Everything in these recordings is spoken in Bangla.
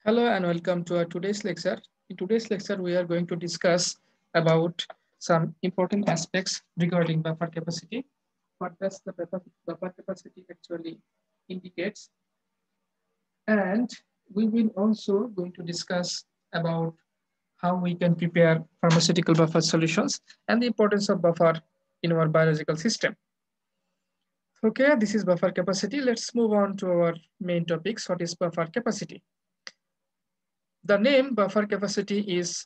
Hello and welcome to our today's lecture. In today's lecture, we are going to discuss about some important aspects regarding buffer capacity. What does the buffer capacity actually indicates? And we will also going to discuss about how we can prepare pharmaceutical buffer solutions and the importance of buffer in our biological system. Okay, this is buffer capacity. Let's move on to our main topics. What is buffer capacity? The name buffer capacity is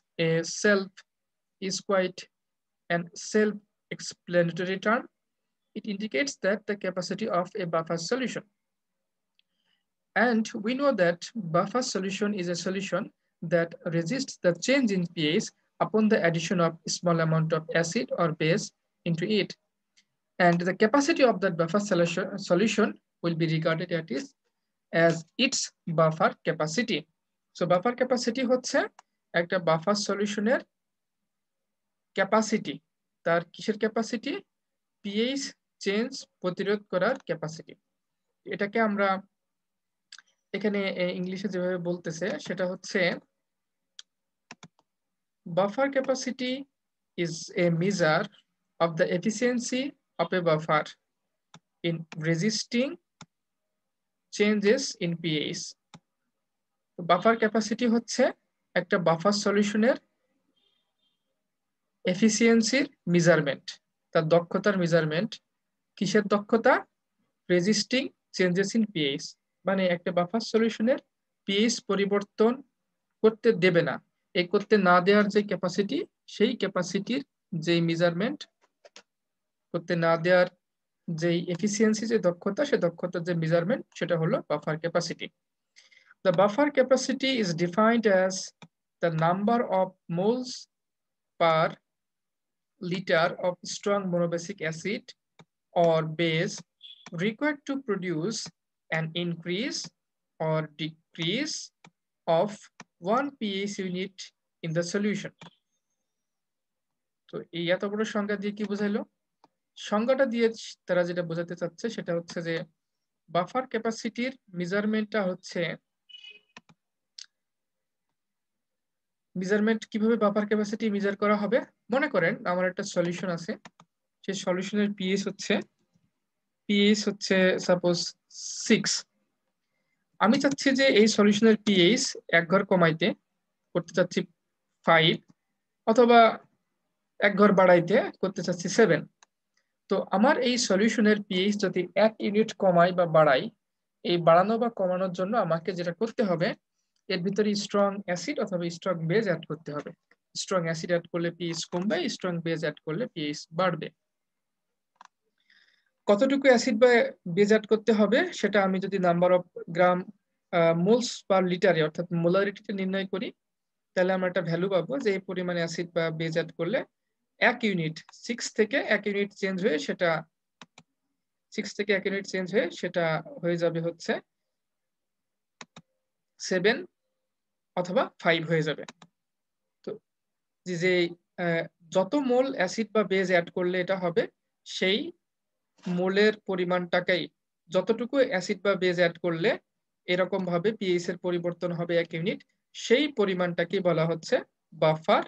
quite an self-explanatory term. It indicates that the capacity of a buffer solution. And we know that buffer solution is a solution that resists the change in pH upon the addition of a small amount of acid or base into it. And the capacity of that buffer solution will be regarded as its buffer capacity. So buffer capacity হচ্ছে একটা বাফার সলিউশনের ক্যাপাসিটি। তার কিসের ক্যাপাসিটি? পিএইচ চেঞ্জ প্রতিরোধ করার ক্যাপাসিটি। এটাকে আমরা এখানে ইংলিশে যেভাবে বলতেছে সেটা হচ্ছে buffer capacity is a measure of the efficiency of a buffer in resisting changes in pH. Buffer capacity হচ্ছে একটা বাফার সলিউশনের এফিসিয়েন্সির মেজারমেন্ট, তার দক্ষতার মেজারমেন্ট। কিসের দক্ষতা? রেজিস্টিং চেঞ্জেস ইন পিএইচ, মানে একটা বাফার সলিউশনের পিএইচ পরিবর্তন করতে দেবে না। এই করতে না দেওয়ার যে ক্যাপাসিটি, সেই ক্যাপাসিটির যে মেজারমেন্ট, করতে না দেওয়ার যে এফিসিয়েন্সি, যে দক্ষতা, সে দক্ষতার যে মেজারমেন্ট, সেটা হলো buffer capacity. The buffer capacity is defined as the number of moles per liter of strong monobasic acid or base required to produce an increase or decrease of 1 pH unit in the solution. তো এই এত বড় সংজ্ঞা দিয়ে কি বোঝাইলো? সংজ্ঞাটা দিয়ে তারা যেটা বোঝাতে চাচ্ছে সেটা হচ্ছে যে বাফার ক্যাপাসিটির মেজারমেন্টটা হচ্ছে মেজারমেন্ট কিভাবে বাফার ক্যাপাসিটি মেজার করা হবে। মনে করেন আমার একটা সলিউশন আছে, সেই সলিউশনের পিএইচ হচ্ছে সাপোজ 6। আমি চাচ্ছি যে এই সলিউশনের পিএইচ এক ঘর কমাইতে করতে চাচ্ছি 5, অথবা এক ঘর বাড়াইতে করতে চাচ্ছি 7। তো আমার এই সলিউশনের পিএইচ যদি 1 ইউনিট কমাই বা বাড়াই, এই বাড়ানো বা কমানোর জন্য আমাকে যেটা করতে হবে, এর ভিতরে স্ট্রং অ্যাসিড অথবা স্ট্রং বেজ অ্যাড করতে হবে। স্ট্রং অ্যাসিড অ্যাড করলে পিএইচ কমবে, স্ট্রং বেজ অ্যাড করলে পিএইচ বাড়বে। কতটুকু অ্যাসিড বা বেজ অ্যাড করতে হবে সেটা আমি যদি নাম্বার অফ গ্রাম মোলস পার লিটারে অর্থাৎ মোলারিটিতে নির্ণয় করি, তাহলে আমরা একটা ভ্যালু পাবো যে এই পরিমাণে অ্যাসিড বা বেজ অ্যাড করলে 1 ইউনিট 6 থেকে 1 ইউনিট চেঞ্জ হয়ে সেটা হয়ে যাবে হচ্ছে 7 অথবা 5 হয়ে যাবে। তো যে যত মোল অ্যাসিড বা বেজ অ্যাড করলে এটা হবে, সেই মোলের পরিমাণটাকেই, যতটুকু অ্যাসিড বা বেজ অ্যাড করলে এরকম ভাবে পিএইচ এর পরিবর্তন হবে 1 ইউনিট, সেই পরিমাণটাকে বলা হচ্ছে বাফার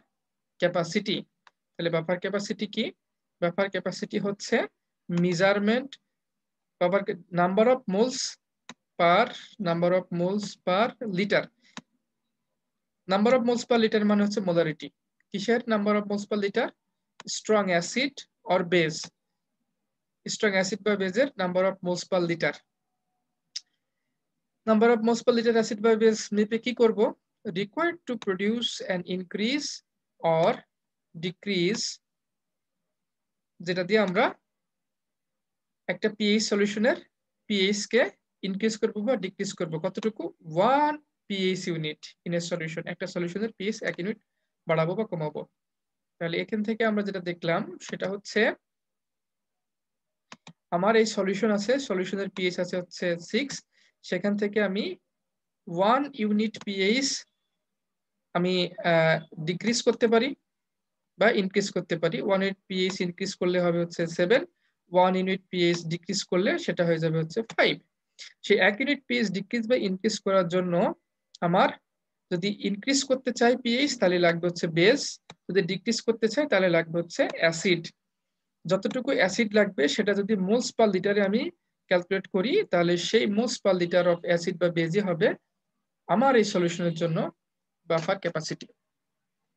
ক্যাপাসিটি। তাহলে বাফার ক্যাপাসিটি কি? বাফার ক্যাপাসিটি হচ্ছে measurement buffer number of moles per litre. Number of moles per litre মানে হচ্ছে মোলারিটি। কিসের number of moles per litre? Strong acid or base, strong acid বা বেজের number of moles per litre. Number of moles per litre acid বা বেজ মেপে কি করব? Required to produce an increase or decrease, যেটা দিয়ে আমরা একটা পিএইচ সলিউশনের পিএইচ কে ইনক্রিজ করব বা ডিক্রিজ করব। কতটুকু? 1 pH unit in a solution. একটা সলিউশনের পিএইচ 1 ইউনিট বাড়াবো বা কমাবো। তাহলে এখান থেকে আমরা যেটা দেখলাম সেটা হচ্ছে আমার এই সলিউশন আছে, সলিউশনের পিএইচ আছে হচ্ছে 6, সেখান থেকে আমি 1 ইউনিট পিএইচ আমি ডিক্রিজ করতে পারি বা ইনক্রিজ করতে পারি। 1 ইউনিট পিএইচ ইনক্রিজ করলে হবে হচ্ছে 7, 1 ইউনিট পিএইচ ডিক্রিজ করলে সেটা হয়ে যাবে হচ্ছে 5। সেই 1 ইউনিট পিএইচ ডিক্রিজ বা ইনক্রিজ করার জন্য আমার যদি ইনক্রিজ করতে চাই পিএইচ তাহলে লাগবে হচ্ছে বেস, যদি ডিক্রিজ করতে চাই তাহলে লাগবে হচ্ছে অ্যাসিড। যতটুকু অ্যাসিড লাগবে সেটা যদি মোলস পার লিটারে আমি ক্যালকুলেট করি তাহলে সেই moles per litre of acid বা বেজই হবে আমার এই সলিউশনের জন্য বাফার ক্যাপাসিটি।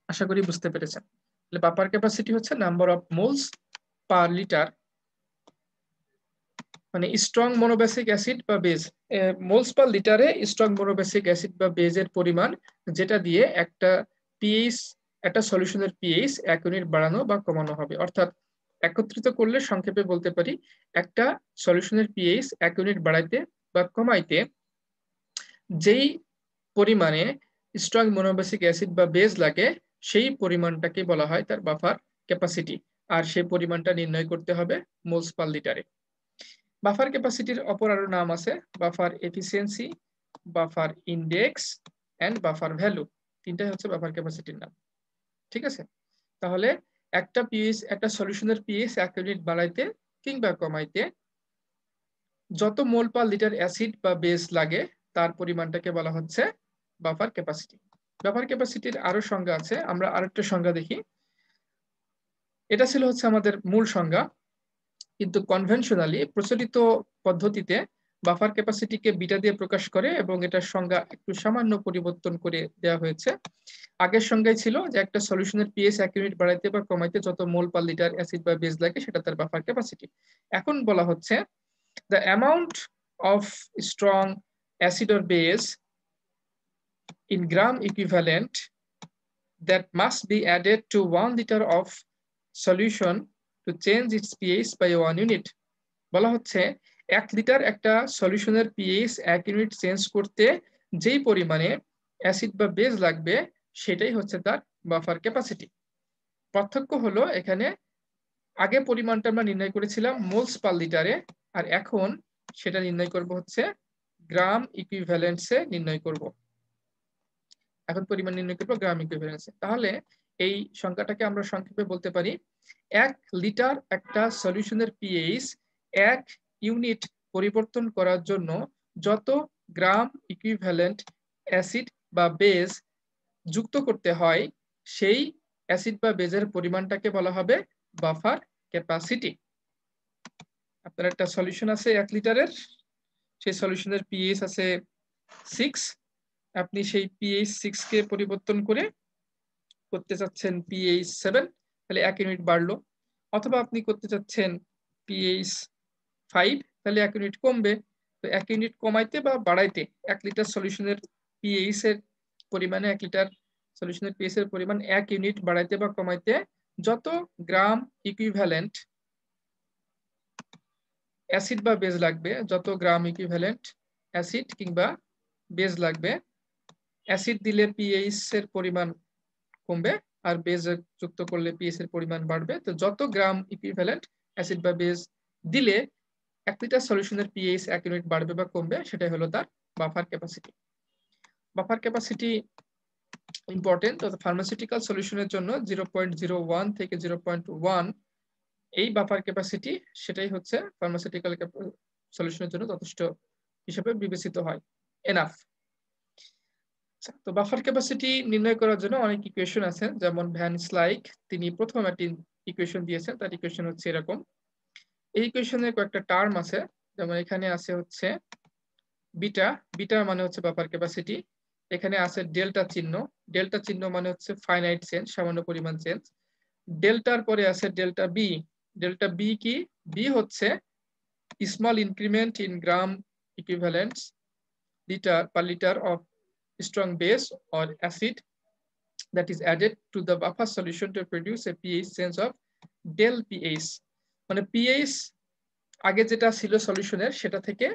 আশা করি বুঝতে পেরেছেন। তাহলে বাফার ক্যাপাসিটি হচ্ছে number of moles per litre, মানে স্ট্রং মোনোবেসিক অ্যাসিড বা বেজ, মোলস পার লিটারে স্ট্রং মোনোবেসিক অ্যাসিড বা বেজের পরিমাণ, যেটা দিয়ে একটা পিএইচ, একটা সলিউশনের পিএইচ 1 ইউনিট বাড়ানো বা কমানো হবে। অর্থাৎ একত্রিত করলে সংক্ষেপে বলতে পারি একটা সলিউশনের পিএইচ 1 ইউনিট বাড়াইতে বা কমাইতে যেই পরিমাণে স্ট্রং মোনোবেসিক অ্যাসিড বা বেজ লাগে সেই পরিমাণটাকে বলা হয় তার বাফার ক্যাপাসিটি, আর সেই পরিমাণটা নির্ণয় করতে হবে মোলস পার লিটারে। বাফার ক্যাপাসিটির অপর আরো নাম আছে buffer efficiency, buffer index and buffer value. তিনটাই হচ্ছে বাফার ক্যাপাসিটির নাম। ঠিক আছে, তাহলে একটা পিএইচ, একটা সলিউশনের পিএইচ 1 ইউনিট বাড়াইতে কিংবা কমাইতে যত মোল পার লিটার অ্যাসিড বা বেস লাগে তার পরিমাণটাকে বলা হচ্ছে বাফার ক্যাপাসিটি। বাফার ক্যাপাসিটির আরো সংজ্ঞা আছে, আমরা আরেকটা সংজ্ঞা দেখি। এটা ছিল হচ্ছে আমাদের মূল সংজ্ঞা, কিন্তু কনভেনশনালি প্রচলিত পদ্ধতিতে বাফার ক্যাপাসিটিকে বিটা দিয়ে প্রকাশ করে এবং এটার সংজ্ঞা একটু সামান্য পরিবর্তন করে দেওয়া হয়েছে। আগের সংজ্ঞায় ছিল যে একটা সলিউশনের পিএইচ 1 ইউনিট বাড়াইতে বা কমাইতে যত মোল পার লিটার অ্যাসিড বা বেস লাগে সেটা তার বাফার ক্যাপাসিটি। এখন বলা হচ্ছে the amount of strong acid or base in gram equivalent that must be added to 1 liter of solution to change its pH by 1 unit. বলা হচ্ছে 1 লিটার একটা সলিউশনের পিএইচ 1 ইউনিট চেঞ্জ করতে যেই পরিমাণে অ্যাসিড বা বেস লাগবে সেটাই হচ্ছে তার বাফার ক্যাপাসিটি। পার্থক্য হলো এখানে আগে পরিমাণটা আমরা নির্ণয় করেছিলাম মোলস পার লিটারে, আর এখন সেটা নির্ণয় করব হচ্ছে গ্রাম ইকুইভ্যালেন্সে নির্ণয় করব। এখন পরিমাণ নির্ণয় করব গ্রাম ইকুইভ্যালেন্সে। তাহলে এই সংখ্যাটাকে আমরা সংক্ষেপে বলতে পারি 1 লিটার একটা সলিউশনের পিএইচ 1 ইউনিট পরিবর্তন করার জন্য যত গ্রাম ইকুইভ্যালেন্ট অ্যাসিড বা বেস যুক্ত করতে হয় সেই অ্যাসিড বা বেজের পরিমাণটাকে বলা হবে বাফার ক্যাপাসিটি। আপনার একটা সলিউশন আছে 1 লিটারের, সেই সলিউশনের পিএইচ আছে 6, আপনি সেই পিএইচ 6 কে পরিবর্তন করে করতে চাচ্ছেন পিএইচ 7, তাহলে 1 ইউনিট বাড়লো। অথবা আপনি করতে চাচ্ছেন পিএইচ 5, তাহলে 1 ইউনিট কমবে। তো 1 ইউনিট কমাইতে বা বাড়াইতে 1 লিটার সলিউশনের পিএইচ এর পরিমাণে 1 লিটার সলিউশনের পিএইচ এর পরিমাণ 1 ইউনিট বাড়াইতে বা কমাইতে যত গ্রাম ইকুইভ্যালেন্ট অ্যাসিড বা বেজ লাগবে, যত গ্রাম ইকুইভ্যালেন্ট অ্যাসিড কিংবা বেজ লাগবে, অ্যাসিড দিলে পিএইচ এর পরিমাণ কমবে আর বেজ যুক্ত করলে পিএইচ এর পরিমাণ বাড়বে। তো যত গ্রাম ইকুইভ্যালেন্ট অ্যাসিড বা বেজ দিলে 1 লিটার সলিউশনের পিএইচ 1 ইউনিট বাড়বে বা কমবে, সেটাই হলো তার buffer capacity. Buffer capacity important, তো ফার্মাসিউটিক্যাল সলিউশনের জন্য 0.01 থেকে 0.1 এই বাফার ক্যাপাসিটি, সেটাই হচ্ছে ফার্মাসিউটিক্যাল সলিউশনের জন্য যথেষ্ট হিসেবে বিবেচিত হয়, এনাফ। তো বাফার ক্যাপাসিটি নির্ণয় করার জন্য অনেক ইকুয়েশন আছে, যেমন ভ্যান স্লাইক তিনি প্রথম একটি ইকুয়েশন দিয়েছেন, তার ইকুয়েশন হচ্ছে এরকম। এই ইকুয়েশনে কয়েকটা টার্ম আছে, যেমন এখানে আছে হচ্ছে বিটা, বিটা মানে হচ্ছে বাফার ক্যাপাসিটি। এখানে আছে ডেল্টা চিহ্ন, ডেল্টা চিহ্ন মানে হচ্ছে ফাইনাইট চেঞ্জ, সামান্য পরিমাণ চেঞ্জ। ডেল্টার পরে আছে ডেল্টা বি, ডেল্টা বি কি? বি হচ্ছে small increment in gram equivalents liter per liter of strong base or acid that is added to the buffer solution to produce a pH change of del pH, মানে pH আগে যেটা ছিল সলিউশনের সেটা থেকে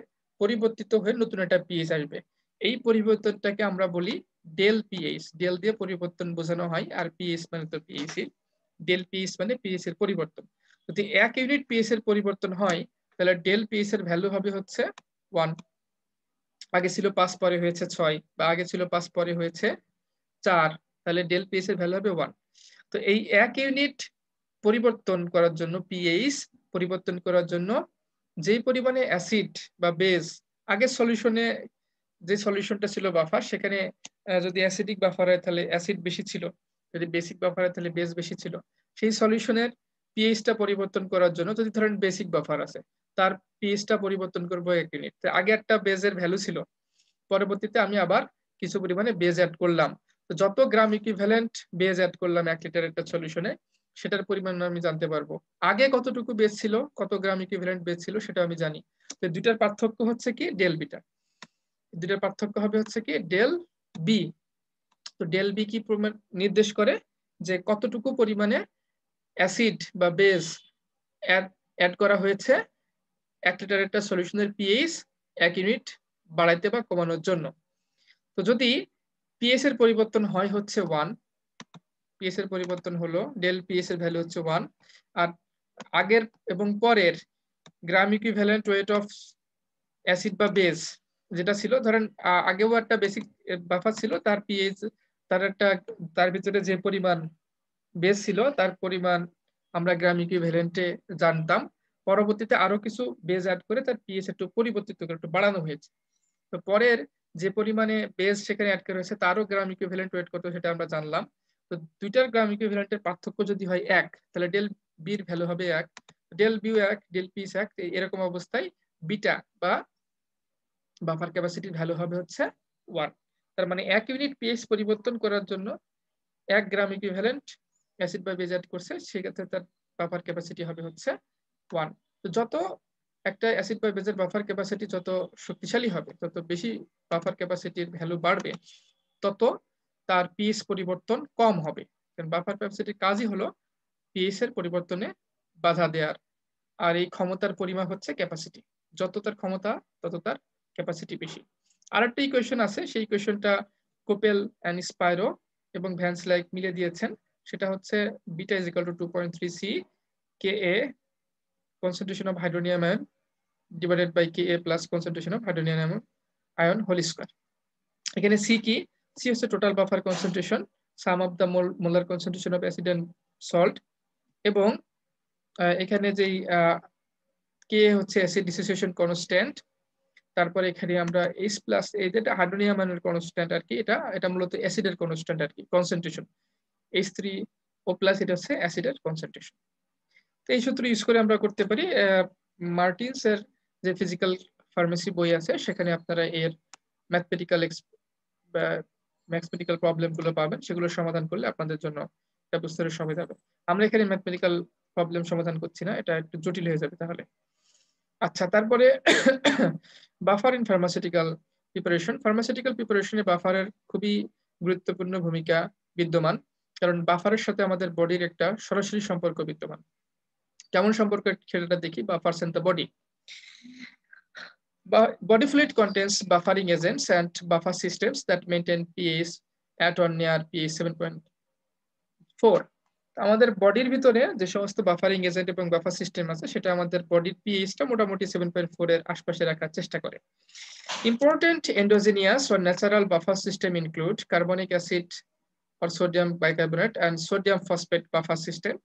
পরিবর্তিত হয়ে নতুন একটা পিএইচ আসবে, এই পরিবর্তনটাকে আমরা বলি ডেল পিএইচ। ডেল দিয়ে পরিবর্তন বোঝানো হয়, আর পিএইচ মানে তো পিএইচ, ডেল পিএইচ মানে পিএইচ এর পরিবর্তন। যদি 1 ইউনিট পিএইচ এর পরিবর্তন হয় তাহলে ডেল পিএইচ এর ভ্যালু হবে হচ্ছে 1। আগে ছিল 5 পরে হয়েছে 6, বা আগে ছিল 5 পরে হয়েছে 4, তাহলে ডেল পিএইচ এর ভ্যালু হবে 1। তো এই 1 ইউনিট পরিবর্তন করার জন্য, পিএইচ পরিবর্তন করার জন্য যেই পরিমাণে অ্যাসিড বা বেস আগে সলিউশনে, যে সলিউশনটা ছিল বাফার, সেখানে যদি অ্যাসিডিক বাফার হয় তাহলে অ্যাসিড বেশি ছিল, যদি বেসিক বাফার হয় তাহলে বেস বেশি ছিল। সেই সলিউশনের পিএইচটা পরিবর্তন করার জন্য, যদি ধরেন বেসিক বাফার আছে, তার পিএইচটা পরিবর্তন করবো 1 ইউনিট। আগে একটা বেজের ভ্যালু ছিল, পরবর্তীতে আমি আবার কিছু পরিমাণে বেজ অ্যাড করলাম। তো যত গ্রাম ইকুইভ্যালেন্ট বেজ অ্যাড করলাম 1 লিটার একটা সলিউশনে, সেটার পরিমাণ আমি জানতে পারবো। আগে কতটুকু বেজ ছিল, কত গ্রাম ইকুইভ্যালেন্ট বেজ ছিল, সেটা আমি জানি। তো দুইটার পার্থক্য হচ্ছে কি ডেল বিটা, দুইটার পার্থক্য হবে হচ্ছে কি ডেল বি। তো ডেল বি কি নির্দেশ করে যে কতটুকু পরিমাণে অ্যাসিড বা বেজ অ্যাড করা হয়েছে 1 লিটার একটা সলিউশনের পিএইচ 1 ইউনিট বাড়াইতে বা কমানোর জন্য। তো যদি পিএস এর পরিবর্তন হয় হচ্ছে 1, পিএস এর পরিবর্তন হলো ডেল পিএস এর ভ্যালু হচ্ছে 1, আর আগের এবং পরের গ্রাম ইকুইভ্যালেন্ট ওয়েট অফ অ্যাসিড বা বেজ যেটা ছিল, ধরেন আগেও একটা বেসিক বাফার ছিল, তার পিএইচ তার ভিতরে যে পরিমাণ বেজ ছিল তার পরিমাণ আমরা গ্রাম ইকুইভ্যালেন্টে জানতাম। পরবর্তীতে আরো কিছু বেজ অ্যাড করে তার পিএইচ একটু পরিবর্তিত করে একটু বাড়ানো হয়েছে। তো পরের যে পরিমাণে বেজ সেখানে অ্যাড করা হয়েছে তারও গ্রাম ইকুইভ্যালেন্ট ওয়েট কত সেটা আমরা জানলাম। তো দুইটার গ্রাম ইকুইভ্যালেন্টের পার্থক্য যদি হয় 1, তাহলে ডেল বির ভ্যালু হবে 1, ডেল বিও 1, ডেল পিস 1। এরকম অবস্থায় বিটা বা বাফার ক্যাপাসিটির ভ্যালু হবে হচ্ছে 1। তার মানে 1 ইউনিট পিএইচ পরিবর্তন করার জন্য 1 গ্রাম ইকুইভ্যালেন্ট অ্যাসিড বা বেজ অ্যাড করছে, সেক্ষেত্রে তার বাফার ক্যাপাসিটি হবে হচ্ছে 1। তো যত একটা অ্যাসিড বা বেজের বাফার ক্যাপাসিটি যত শক্তিশালী হবে, তত বেশি বাফার ক্যাপাসিটির ভ্যালু বাড়বে, তত তার পিএইচ পরিবর্তন কম হবে। কারণ বাফার ক্যাপাসিটির কাজই হলো পিএইচ এর পরিবর্তনে বাধা দেওয়ার। আর এই ক্ষমতার পরিমাপ হচ্ছে ক্যাপাসিটি। যত তার ক্ষমতা তত তার ক্যাপাসিটি বেশি। আরেকটা ইকুয়েশন আছে, সেই ইকুয়েশনটা কোপেল এন্ড স্পাইরো এবং ভ্যান্স লাইক মিলে দিয়েছেন। সেটা হচ্ছে beta is equal to 2.3 C K A concentration of hydronium ion divided by Ka plus concentration of hydronium ion whole square. এখানে সি কি? সি হচ্ছে total buffer concentration, sum of the molar concentration of acid and salt, এবং এখানে যেই কে হচ্ছে অ্যাসিড ডিসোসিয়েশন কনস্ট্যান্ট। তারপরে এখানে আমরা এইচ প্লাস, এই যেটা হাইড্রোনিয়াম আয়নের কনস্ট্যান্ট আর কি, এটা মূলত অ্যাসিডের কনস্ট্যান্ট আর কি, কনসেন্ট্রেশন H3O প্লাস, এটা হচ্ছে অ্যাসিডের কনসেন্ট্রেশন। তো এই সূত্র ইউজ করে আমরা করতে পারি। মার্টিনস এর যে ফিজিক্যাল ফার্মেসি বই আছে সেখানে আপনারা এর ম্যাথমেটিক্যাল প্রবলেম গুলো পাবেন, সেগুলো সমাধান করলে আপনাদের জন্য এটা বুঝতে সুবিধা হবে। আমরা এখানে ম্যাথমেটিক্যাল প্রবলেম সমাধান করছি না, এটা একটু জটিল হয়ে যাবে তাহলে। আচ্ছা, তারপরে buffer in pharmaceutical preparation. Pharmaceutical প্রিপারেশনে বাফারের খুবই গুরুত্বপূর্ণ ভূমিকা বিদ্যমান, কারণ বাফারের সাথে আমাদের বডির একটা সরাসরি সম্পর্ক বিদ্যমান। কেমন সম্পর্ক সেটা দেখি। Buffers in the body. Body fluid contains buffering agents and buffer systems that maintain pH at or near pH 7.4. আমাদের বডির ভিতরে যে সমস্ত বাফারিং এজেন্ট এবং বাফার সিস্টেম আছে, সেটা আমাদের বডির পিএইচটা মোটামুটি 7.4 এর আশপাশে রাখার চেষ্টা করে। Important endogenous or natural buffer system include carbonic acid or sodium bicarbonate and sodium phosphate buffer system,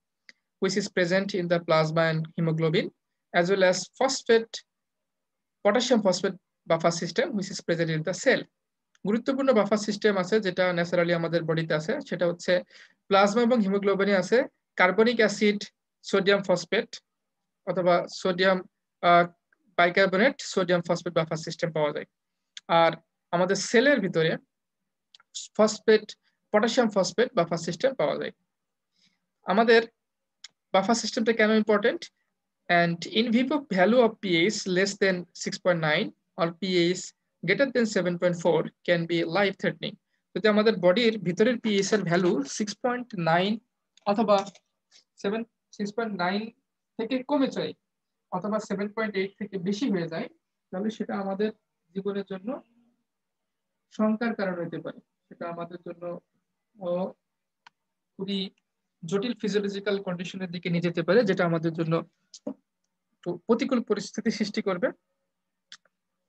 which is present in the plasma and hemoglobin, as well as potassium phosphate buffer system, which is present in the cell. গুরুত্বপূর্ণ বাফার সিস্টেম আছে যেটা ন্যাচারালি আমাদের বডিতে আছে, সেটা হচ্ছে প্লাজমা এবং হিমোগ্লোবিনে আছে কার্বনিক অ্যাসিড, সোডিয়াম ফসফেট অথবা sodium bicarbonate, sodium phosphate buffer system পাওয়া যায়। আর আমাদের সেলের ভিতরে পটাশিয়াম ফসফেট বাফার সিস্টেম পাওয়া যায়। আমাদের বাফার সিস্টেমটা কেন important? And in vivo value of pH less than 6.9 or pH greater than 7.4 can be life threatening. যদি আমাদের বডির ভিতরের pH এর ভ্যালু 6.9 অথবা 6.9 থেকে কমে যায় অথবা 7.8 থেকে বেশি হয়ে যায়, তাহলে সেটা আমাদের জীবনের জন্য শঙ্কার কারণ হতে পারে। সেটা আমাদের জন্য খুবই জটিল ফিজিওলজিক্যাল কন্ডিশনের দিকে নিয়ে যেতে পারে, যেটা আমাদের জন্য প্রতিকূল পরিস্থিতি সৃষ্টি করবে।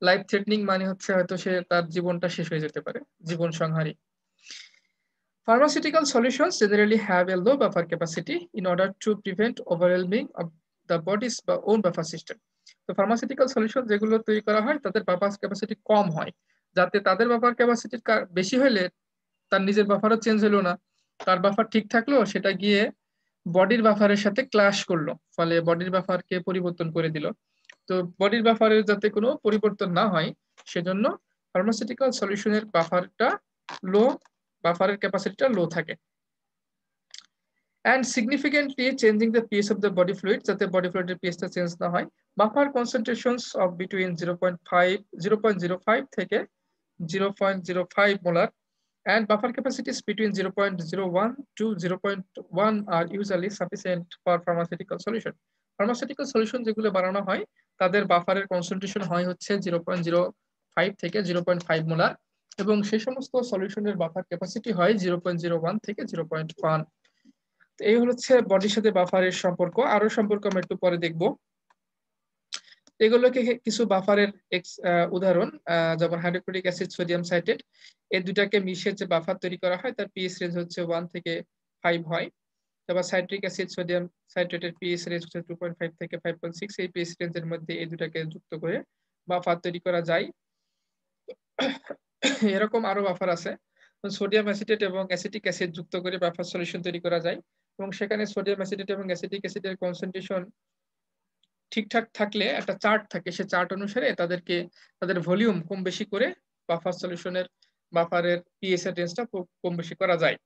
লাইফ থ্রেটনিং মানে হচ্ছে হয়তো সে তার জীবনটা শেষ হয়ে যেতে পারে, জীবন সংহারী। Pharmaceutical solutions generally have a low buffer capacity in order to prevent overwhelming of the body's own buffer system. তো ফার্মাসিউটিক্যাল সলিউশন যেগুলো তৈরি করা হয় তাদের বাফার ক্যাপাসিটি কম হয়, যাতে তাদের বাফার ক্যাপাসিটি বেশি হলে তার নিজের বাফারও চেঞ্জ হলো না, তার বাফার ঠিক থাকলো, সেটা গিয়ে বডির বাফারের সাথে ক্লাশ করলো, ফলে বডির বাফারকে পরিবর্তন করে দিল। তো বডির বাফারের যাতে কোনো পরিবর্তন না হয় সেজন্য ফার্মাসিউটিক্যাল সলিউশনের বাফারটা লো, বাফারের ক্যাপাসিটিটা লো থাকে। And significantly changing the pH of the body fluid, যাতে body fluid এর pH টা চেঞ্জ না হয়। Buffer concentrations of between 0.05 থেকে 0.05 molar and buffer capacities between 0.01 to 0.1 are usually sufficient for pharmaceutical solution. Pharmaceutical solution যেগুলো বানানো হয় তাদের বাফারের কনসেন্ট্রেশন হয় হচ্ছে 0.05 থেকে 0.5 মোলার, এবং সেই সমস্ত সলিউশনের বাফার ক্যাপাসিটি হয় 0.01 থেকে 0.1। এই হচ্ছে বডির সাথে বাফারের সম্পর্ক। আরো সম্পর্ক আমরা একটু পরে দেখব। এগুলোকে কিছু বাফারের উদাহরণ, যেমন হাইড্রোক্লোরিক অ্যাসিড, সোডিয়াম সাইট্রেট, এই দুটাকে মিশিয়ে যে বাফার তৈরি করা হয় তার পিএইচ রেঞ্জ হচ্ছে 1 থেকে 5 হয়। তারপর সাইট্রিক অ্যাসিড, সোডিয়াম সাইট্রেটের পিএইচ রেঞ্জ হচ্ছে 2.5 থেকে 5.6। এই পিএইচ রেঞ্জের মধ্যে এই দুটাকে যুক্ত করে বাফার তৈরি করা যায়। এরকম আরো বাফার আছে। সোডিয়াম অ্যাসিটেট এবং অ্যাসিটিক অ্যাসিড যুক্ত করে বাফার সলিউশন তৈরি করা যায়, এবং সেখানে সোডিয়াম অ্যাসিটেট এবং অ্যাসিটিক অ্যাসিডের কনসেন্ট্রেশন ঠিকঠাক থাকলে একটা চার্ট থাকে, সে চার্ট অনুসারে তাদের ভলিউম কম বেশি করে বাফার সলিউশনের বাফারের পিএইচ এর রেঞ্জটা কম বেশি করা যায়।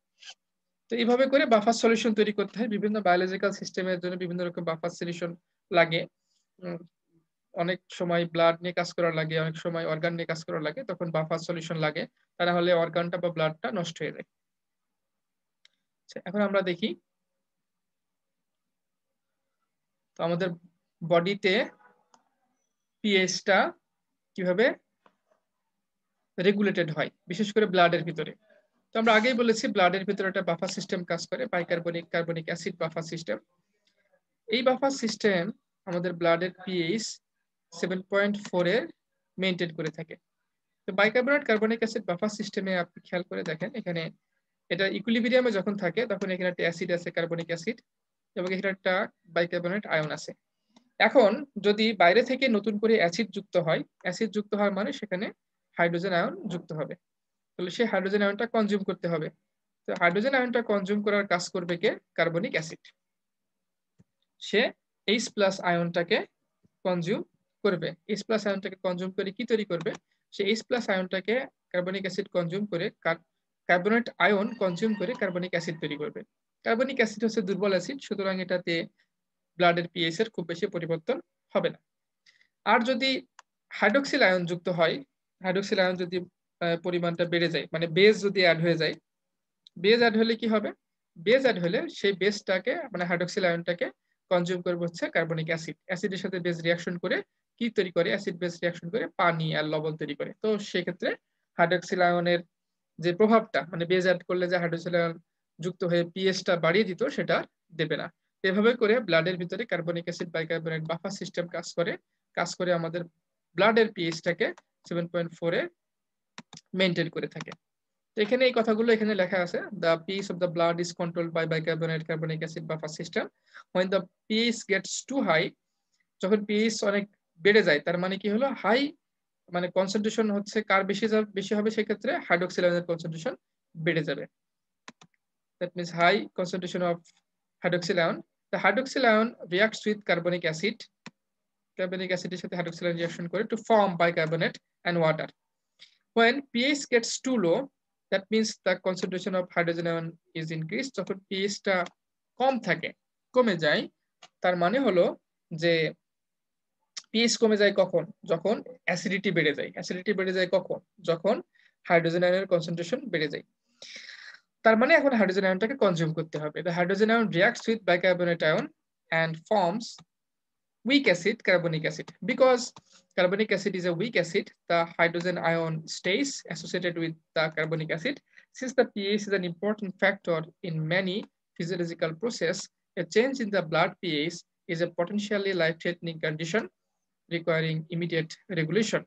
তো এইভাবে করে বাফার সলিউশন তৈরি করতে হয়। বিভিন্ন বায়োলজিক্যাল সিস্টেমের জন্য বিভিন্ন রকম বাফার সলিউশন লাগে। অনেক সময় ব্লাড নিয়ে কাজ করা লাগে, অনেক সময় অর্গান নিয়ে কাজ করা লাগে, তখন বাফার সলিউশন লাগে, তা না হলে অর্গানটা বা ব্লাডটা নষ্ট হয়ে যায়। এখন আমরা দেখি তো আমাদের বডিতে পিএইচটা কিভাবে রেগুলেটেড হয়, বিশেষ করে ব্লাডের ভিতরে। তো আমরা আগেই বলেছি ব্লাডের ভিতরে একটা বাফার সিস্টেম কাজ করে, বাইকার্বনিক কার্বনিক অ্যাসিড বাফার সিস্টেম। এই বাফার সিস্টেম আমাদের ব্লাডের পিএইচ 7.4 এর মেইনটেইন করে থাকে। তো বাইকার্বনেট কার্বনিক অ্যাসিড বাফার সিস্টেমে আপনি খেয়াল করে দেখেন, এখানে এটা ইকুইলিব্রিয়ামে যখন থাকে তখন এখানে একটা অ্যাসিড আছে, কার্বনিক অ্যাসিড, এবং এখানে একটা বাইকার্বনেট আয়ন আছে। এখন যদি বাইরে থেকে নতুন করে অ্যাসিড যুক্ত হয়, অ্যাসিড যুক্ত হওয়ার মানে সেখানে হাইড্রোজেন আয়ন যুক্ত হবে, তাহলে সেই হাইড্রোজেন আয়নটা কনজিউম করতে হবে। তো হাইড্রোজেন আয়নটা কনজিউম করার কাজ করবে কে? Carbonic acid. সে H+ আয়নটাকে কনজিউম করবে। H+ আয়নটাকে কনজিউম করে কি তৈরি করবে? সে H+ আয়নটাকে কার্বনিক অ্যাসিড কনজিউম করে কার্বনেট আয়ন কনজিউম করে কার্বনিক অ্যাসিড তৈরি করবে। কার্বনিক অ্যাসিড হচ্ছে দুর্বল অ্যাসিড, সুতরাং এটাতে ব্লাডের পিএইচ এর খুব বেশি পরিবর্তন হবে না। আর যদি হাইড্রোক্সিল আয়ন যুক্ত হয়, হাইড্রোক্সিল আয়ন যদি পরিমাণটা বেড়ে যায়, মানে বেস যদি অ্যাড হয়ে যায়, বেস অ্যাড হলে কি হবে? বেস অ্যাড হলে সেই বেসটাকে মানে হাইড্রোক্সিল আয়নটাকে কনজিউম করবে হচ্ছে কার্বনিক অ্যাসিড। অ্যাসিডের সাথে বেস রিঅ্যাকশন করে কি তৈরি করে? অ্যাসিড বেস রিঅ্যাকশন করে পানি আর লবণ তৈরি করে। তো সেক্ষেত্রে হাইড্রোক্সিল আয়নের যে প্রভাবটা, মানে বেস অ্যাড করলে যে হাইড্রোক্সিল আয়ন যুক্ত হয়ে পিএইচটা বাড়িয়ে দিত, সেটা দেবে না। এভাবে করে ব্লাডের ভিতরে carbonic acid bicarbonate buffer system কাজ করে আমাদের ব্লাডের পিএইচটাকে 7.4 এ মেইনটেইন করে থাকে। তো এখানে এই কথাগুলো এখানে লেখা আছে, the pH of the blood is controlled by bicarbonate carbonic acid buffer system. When the pH gets too high, যখন pH অনেক বেড়ে যায়, তার মানে কি হলো? হাই মানে কনসেন্ট্রেশন হচ্ছে কার বেশি হবে? সেক্ষেত্রে হাইড্রোক্সিল আয়নের কনসেন্ট্রেশন বেড়ে যাবে। That means high concentration of hydroxyl ion. The hydroxyl ion reacts with carbonic acid. Carbonic acid এর সাথে hydroxyl ion reaction করে to form bicarbonate and water. When pH gets too low, that means the concentration of hydrogen ion is increased. যখন pH টা কমে যায়, তার মানে হলো যে pH কমে যায় কখন? যখন অ্যাসিডিটি বেড়ে যায়। অ্যাসিডিটি বেড়ে যায় কখন? যখন হাইড্রোজেন আয়নের কনসেন্ট্রেশন বেড়ে যায়। তার মানে এখন হাইড্রোজেন আয়নটাকে কনজিউম করতে হবে। The hydrogen ion reacts with bicarbonate ion and forms weak acid, carbonic acid. Because carbonic acid is a weak acid, the hydrogen ion stays associated with the carbonic acid. Since the pH is an important factor in many physiological processes, a change in the blood pH is a potentially life-threatening condition requiring immediate regulation.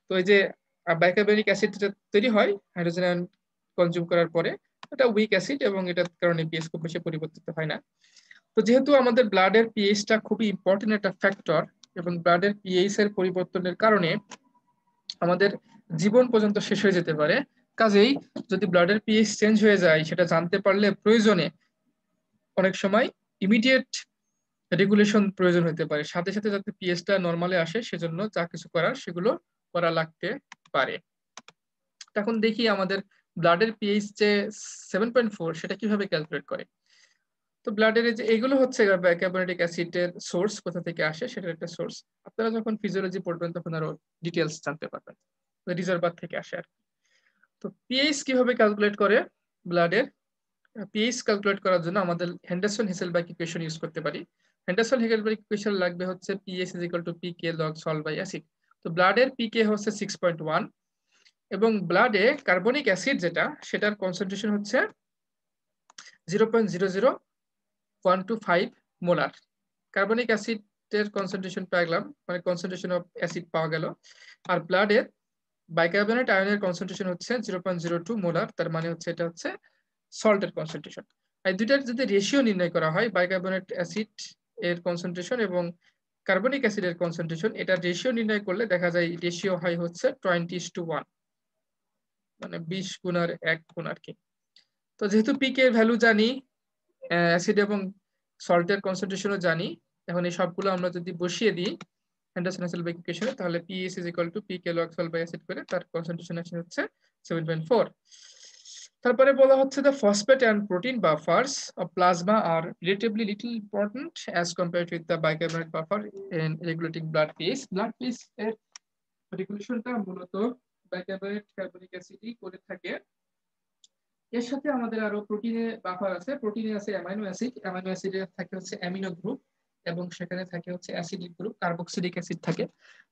তো এই যে বাইকার্বনিক অ্যাসিড তৈরি হয় হাইড্রোজেন আয়ন কনজিউম করার পরে, এটা উইক অ্যাসিড এবং এটার কারণে পিএইচ খুব বেশি পরিবর্তিত হয় না। তো যেহেতু আমাদের ব্লাডের পিএইচটা খুবই ইম্পর্টেন্ট একটা ফ্যাক্টর, এবং ব্লাডের পিএইচ এর পরিবর্তনের কারণে আমাদের জীবন পর্যন্ত শেষ হয়ে যেতে পারে, কাজেই যদি ব্লাডের পিএইচ চেঞ্জ হয়ে যায় সেটা জানতে পারলে প্রয়োজনে অনেক সময় ইমিডিয়েট রেগুলেশন প্রয়োজন হতে পারে, সাথে সাথে যাতে পিএইচটা নরমালে আসে সেজন্য যা কিছু করার সেগুলো করা লাগতে পারে। এখন দেখি আমাদের ব্লাডের পিএইচ যে 7.4 সেটা কিভাবে ক্যালকুলেট করে। তো ব্লাডের যে এগুলো হচ্ছে কার্বনিক অ্যাসিডের সোর্স, কোথা থেকে আসে সেটার একটা সোর্স। আপনারা যখন ফিজিওলজি পড়বেন তখন আরো ডিটেলস জানতে পারবেন, রিজার্ভার থেকে আসে আর কি। তো পিএইচ কিভাবে ক্যালকুলেট করে ব্লাডের? পিএইচ ক্যালকুলেট করার জন্য আমাদের হেন্ডারসন-হেসেলবার্গ ইকুয়েশন ইউজ করতে পারি। হেন্ডারসন-হেসেলবার্গ ইকুয়েশন লাগবে হচ্ছে pH is equal to pK log salt by acid. তো ব্লাডের পিকে হচ্ছে 6.1 এবং ব্লাডে কার্বনিক অ্যাসিড যেটা সেটার কনসেন্ট্রেশন হচ্ছে 0.00125 মোলার। কার্বনিক অ্যাসিডের কনসেন্ট্রেশন পেলাম, মানে কনসেন্ট্রেশন অফ অ্যাসিড পাওয়া গেল। আর ব্লাডের বাইকার্বনেট আয়নের কনসেন্ট্রেশন হচ্ছে 0.02 মোলার, তার মানে হচ্ছে এটা হচ্ছে সল্টের কনসেন্ট্রেশন। এই দুইটার যদি রেশিও নির্ণয় করা হয়, বাইকার্বনেট অ্যাসিড এর কনসেন্ট্রেশন এবং কার্বনিক অ্যাসিডের কনসেন্ট্রেশন, এটা রেশিও নির্ণয় করলে দেখা যায় রেশিও হয় হচ্ছে 20:1, মানে 20 গুণার 1 গুণ আর কি। তো যেহেতু পিকে এর ভ্যালু জানি, অ্যাসিড এবং সল্টের কনসেন্ট্রেশনও জানি, এখন এই সবগুলো আমরা যদি বসিয়ে দিই হেন্ডারসন-হেসেলবার্গ ইকুয়েশনে, তাহলে pH is equal to pK log salt by acid করে তার কনসেন্ট্রেশন আসে হচ্ছে 7.4। তারপরে বলা হচ্ছে the phosphate and protein buffers of plasma are relatively little important as compared with the bicarbonate buffer in regulating blood pH. Blood pH এর রেগুলেশনটা মূলত বাইকার্বনেট কার্বনিক অ্যাসিডই করে থাকে। এর সাথে আমাদের আরো প্রোটিনে বাফার আছে, প্রোটিনে আছে অ্যামাইনো অ্যাসিড, অ্যামাইনো অ্যাসিডে থাকে হচ্ছে অ্যামিনো গ্রুপ এবং সেখানে থাকে হচ্ছে অ্যাসিডিক গ্রুপ, কার্বক্সিলিক অ্যাসিড থাকে।